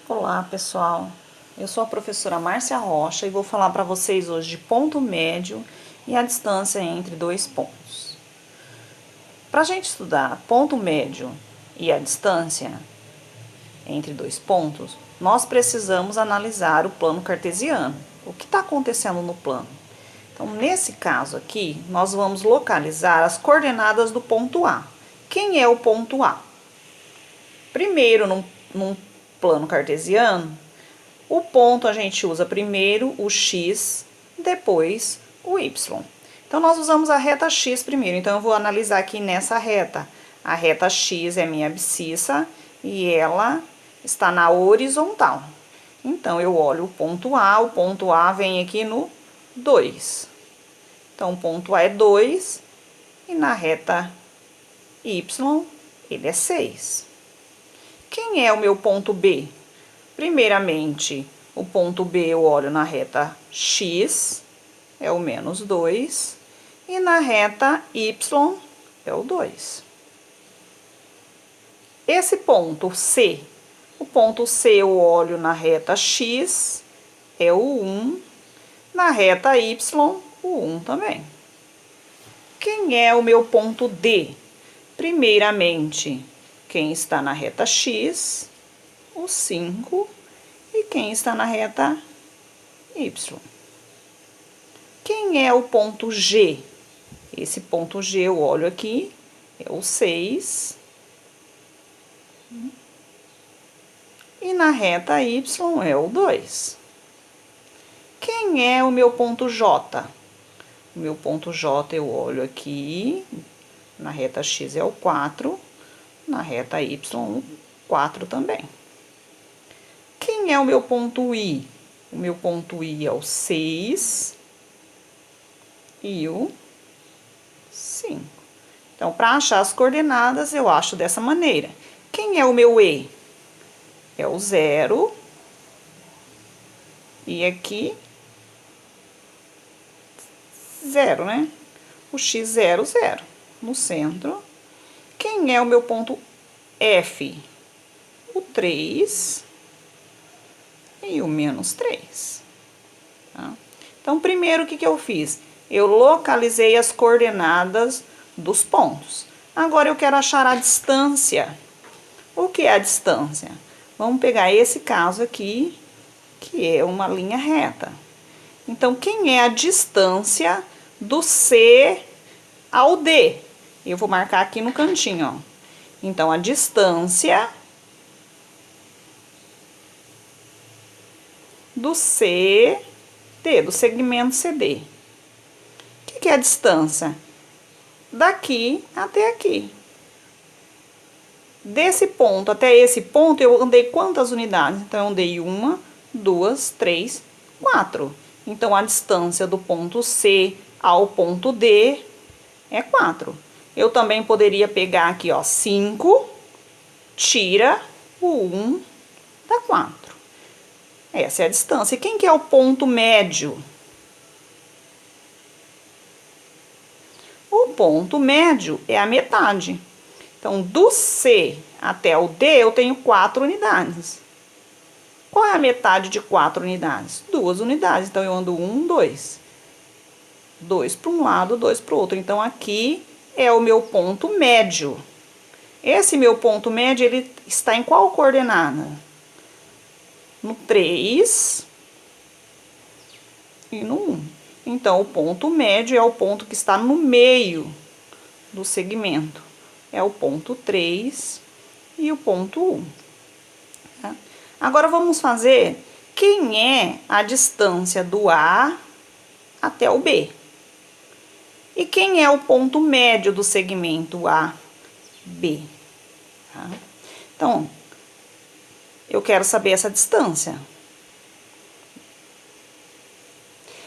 Olá, pessoal. Eu sou a professora Márcia Rocha e vou falar para vocês hoje de ponto médio e a distância entre dois pontos. Para a gente estudar ponto médio e a distância entre dois pontos, nós precisamos analisar o plano cartesiano. O que está acontecendo no plano? Então, nesse caso aqui, nós vamos localizar as coordenadas do ponto A. Quem é o ponto A? Primeiro, num plano cartesiano, o ponto a gente usa primeiro o x, depois o y. Então, nós usamos a reta x primeiro. Então, eu vou analisar aqui nessa reta. A reta x é minha abscissa e ela está na horizontal. Então, eu olho o ponto A vem aqui no 2. Então, o ponto A é 2 e na reta y ele é 6. Quem é o meu ponto B? Primeiramente, o ponto B eu olho na reta x, é o menos 2, e na reta y é o 2. Esse ponto C, o ponto C eu olho na reta x, é o 1, na reta y, o 1 também. Quem é o meu ponto D? Primeiramente, quem está na reta x, o 5, e quem está na reta y. Quem é o ponto G? Esse ponto G eu olho aqui, é o 6. E na reta y é o 2. Quem é o meu ponto J? O meu ponto J eu olho aqui, na reta x é o 4, na reta y o 4 também. Quem é o meu ponto I? O meu ponto I é o 6 e o 5. Então, para achar as coordenadas, eu acho dessa maneira. Quem é o meu E? É o 0. E aqui, 0, né? O x, 0, 0. No centro. Quem é o meu ponto F? O 3 e o menos 3. Tá? Então, primeiro, o que eu fiz? Eu localizei as coordenadas dos pontos. Agora, eu quero achar a distância. O que é a distância? Vamos pegar esse caso aqui, que é uma linha reta. Então, quem é a distância do C ao D? Eu vou marcar aqui no cantinho, ó. Então, a distância do CD, do segmento CD. O que é a distância? Daqui até aqui. Desse ponto até esse ponto, eu andei quantas unidades? Então, eu andei 1, 2, 3, 4. Então, a distância do ponto C ao ponto D é 4. Eu também poderia pegar aqui, ó, 5, tira o 1, dá 4. Essa é a distância. E quem que é o ponto médio? O ponto médio é a metade. Então, do C até o D, eu tenho 4 unidades. Qual é a metade de 4 unidades? 2 unidades. Então, eu ando 1, 2. 2 para um lado, 2 para o outro. Então, aqui é o meu ponto médio. Esse meu ponto médio, ele está em qual coordenada? No 3 e no 1. Então, o ponto médio é o ponto que está no meio do segmento. É o ponto 3 e o ponto 1. Tá? Agora, vamos fazer quem é a distância do A até o B. E quem é o ponto médio do segmento AB? Tá? Então, eu quero saber essa distância.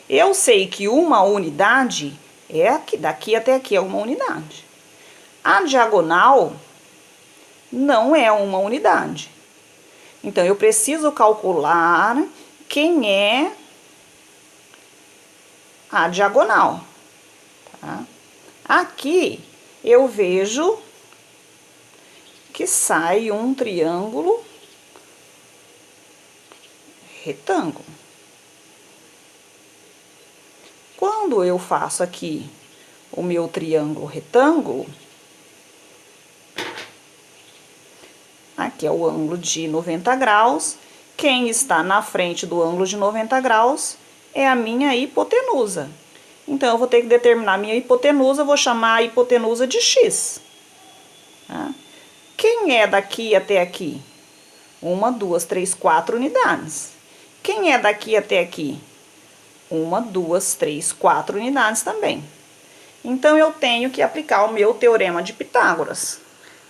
Eu sei que uma unidade é aqui, daqui até aqui é uma unidade. A diagonal não é uma unidade. Então, eu preciso calcular quem é a diagonal. Tá? Aqui, eu vejo que sai um triângulo retângulo. Quando eu faço aqui o meu triângulo retângulo, aqui é o ângulo de 90 graus, quem está na frente do ângulo de 90 graus é a minha hipotenusa. Então, eu vou ter que determinar a minha hipotenusa, vou chamar a hipotenusa de x. Tá? Quem é daqui até aqui? 1, 2, 3, 4 unidades. Quem é daqui até aqui? 1, 2, 3, 4 unidades também. Então, eu tenho que aplicar o meu teorema de Pitágoras.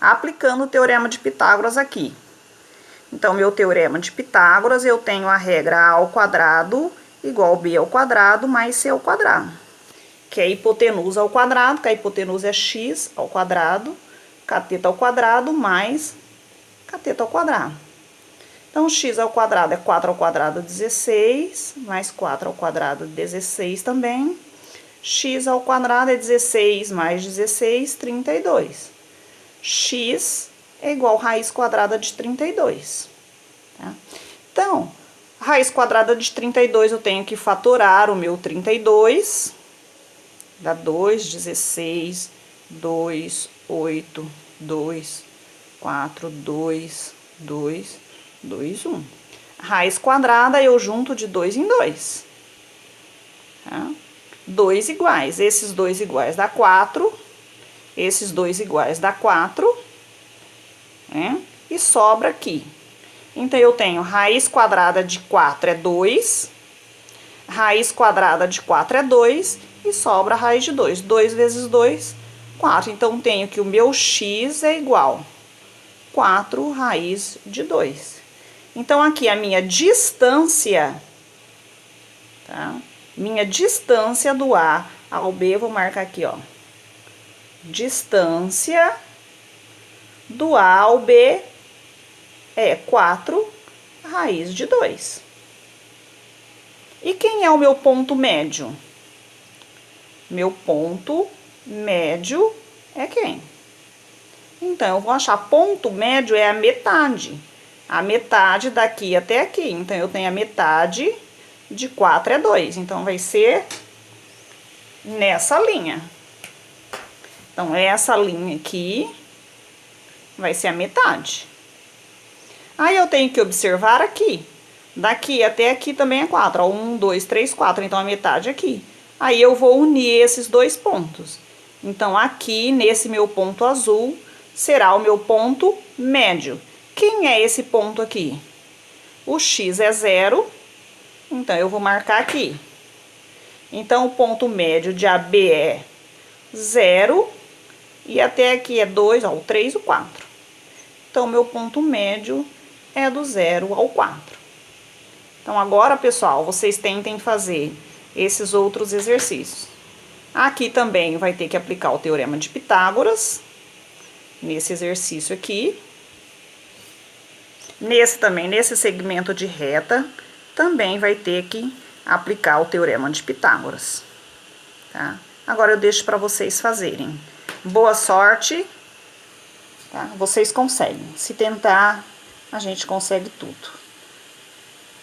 Aplicando o teorema de Pitágoras aqui. Então, meu teorema de Pitágoras, eu tenho a regra a ao quadrado igual b ao quadrado mais c ao quadrado. Que é a hipotenusa ao quadrado, que a hipotenusa é x ao quadrado, cateto ao quadrado mais cateto ao quadrado. Então, x ao quadrado é 4 ao quadrado, 16, mais 4 ao quadrado, 16 também. X ao quadrado é 16 mais 16, 32. X é igual a raiz quadrada de 32. Tá? Então, raiz quadrada de 32, eu tenho que fatorar o meu 32. Dá 2, 16, 2, 8, 2, 4, 2, 2, 2, 1. Raiz quadrada, eu junto de 2 em 2. Tá? 2 iguais. Esses 2 iguais dá 4. Esses 2 iguais dá 4. Né? E sobra aqui. Então, eu tenho raiz quadrada de 4 é 2. Raiz quadrada de 4 é 2. E sobra a raiz de 2. 2 vezes 2, 4. Então, tenho que o meu x é igual a 4 raiz de 2. Então, aqui a minha distância, tá? Minha distância do A ao B, vou marcar aqui, ó. Distância do A ao B é 4 raiz de 2. E quem é o meu ponto médio? Meu ponto médio é quem? Então, eu vou achar ponto médio é a metade. A metade daqui até aqui. Então, eu tenho a metade de 4 é 2. Então, vai ser nessa linha. Então, essa linha aqui vai ser a metade. Aí, eu tenho que observar aqui. Daqui até aqui também é 4. Ó, 1, 2, 3, 4. Então, a metade aqui. Aí, eu vou unir esses dois pontos. Então, aqui, nesse meu ponto azul, será o meu ponto médio. Quem é esse ponto aqui? O x é 0. Então, eu vou marcar aqui. Então, o ponto médio de AB é 0. E até aqui é 2, ó, o 3 e o 4. Então, meu ponto médio é do 0 ao 4. Então, agora, pessoal, vocês tentem fazer esses outros exercícios. Aqui também vai ter que aplicar o teorema de Pitágoras, nesse exercício aqui. Nesse também, nesse segmento de reta, também vai ter que aplicar o teorema de Pitágoras. Tá? Agora, eu deixo para vocês fazerem. Boa sorte, tá? Vocês conseguem. Se tentar, a gente consegue tudo.